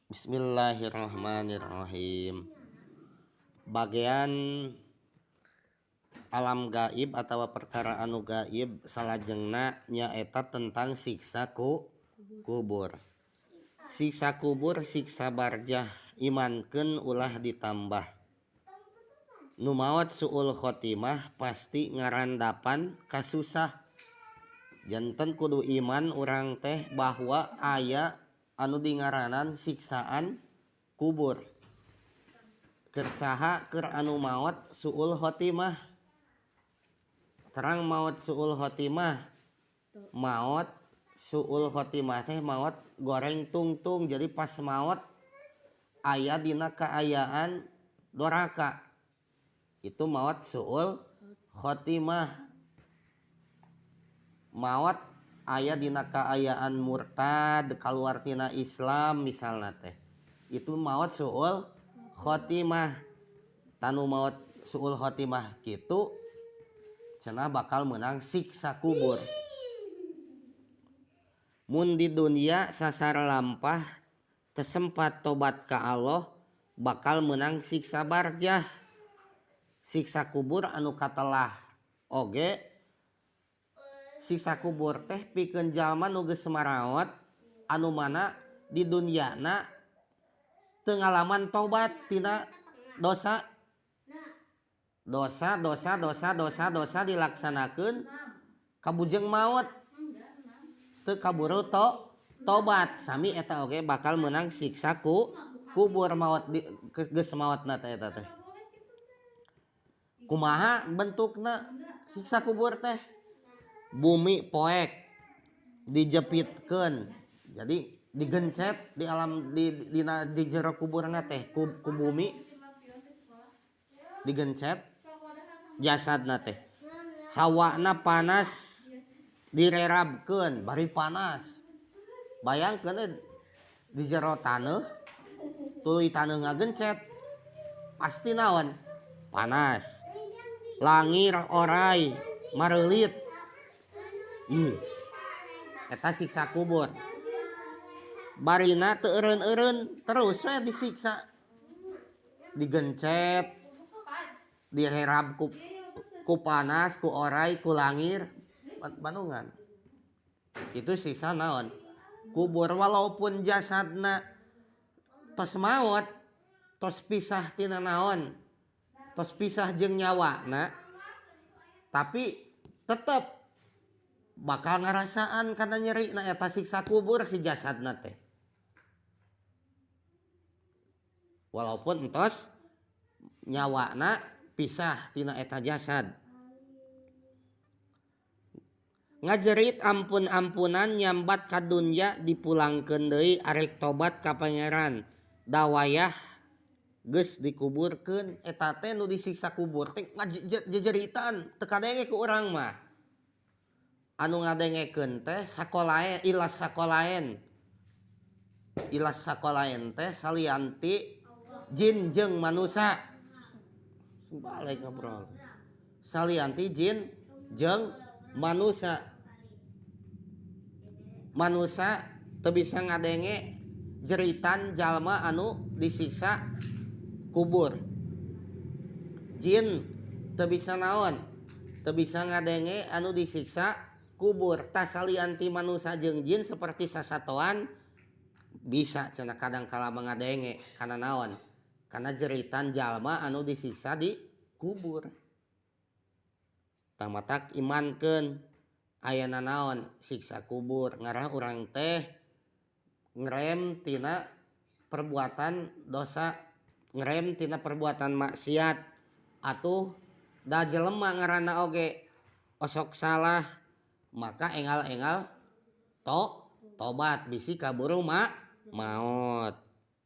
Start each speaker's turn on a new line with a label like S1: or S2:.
S1: Bismillahirrahmanirrahim. Bagian alam gaib atau perkara anu gaib salajengna nyaeta tentang siksa kubur. Siksa kubur, siksa barjah, imankeun ulah ditambah. Nu maot suul khotimah pasti ngarandapan kasusah. Janten kudu iman urang teh bahwa aya anu dingaranan siksaan kubur. Keur saha keur anu maot suul khotimah. Terang maot suul khotimah. Maot suul khotimah teh maot goreng tungtung, jadi pas maot aya dina kaayaan doraka. Itu maot suul khotimah. Maot aya dina kaayaan murtad, kaluar tina Islam misalna teh. Itu maot suul khotimah. Tanu maot suul khotimah kitu cenah bakal meunang siksa kubur. Mun di dunia sasar lampah tesempat tobat ka Allah bakal meunang siksa barjah. Siksa kubur anu katelah oge siksa kubur teh pikeun jalma nu geus maraot anu mana di dunyana teu ngalaman tobat tina dosa dilaksanakeun kabujeng maot teu kaburu tobat, sami eta oge bakal meunang siksa kubur maot geus maotna teh eta teh. Kumaha bentukna siksa kubur teh? Bumi poek dijepitkeun, jadi digencet di alam di jero kuburna teh ku bumi digencet jasadna teh. Hawana panas direrabkeun bari panas. Bayangkeun di jero taneuh tuluy taneuh ngagencet pasti naon? Panas. Langir oray mareulit. Eta siksa kubur. Barina teu eureun-eureun terus we disiksa. Digencet, diherab ku panas, ku oray, ku langir, bandungan. Itu siksa naon? Kubur. Walaupun jasadna tos maot, tos pisah tina naon? Tos pisah jeung nyawana, tapi tetep bakal ngarasaan kana nyeri na eta siksa kubur si jasadna teh. Walaupun entos nyawana pisah tina eta jasad. Ngajerit ampun-ampunan nyambat ka dunya dipulangkeun deui arek tobat ka Pangeran. Dawayah geus dikuburkeun. Eta teh nu disiksa kubur teh ngajejeritan teu kadenge ku urang mah. Anu ngadengekeun teh sakolaen ilas sakolaen teh salianti jin jeung manusia. Balik ngobrol. Salianti jin jeung manusia. Manusia teu bisa ngadenge jeritan jalma anu disiksa kubur. Jin teu bisa naon? Teu bisa ngadenge anu disiksa kubur. Tas salianti manusia jeung jin seperti sasatoan bisa cenah kadang kala mengadenge kana naon? Kana jeritan jalma anu disiksa di kubur. Tamatak imankeun ayana naon? Siksa kubur. Ngarah urang teh ngrem tina perbuatan dosa, ngrem tina perbuatan maksiat. Atuh da jelema ngaranna oge osok salah, maka engal-engal tobat bisi kaburu maot.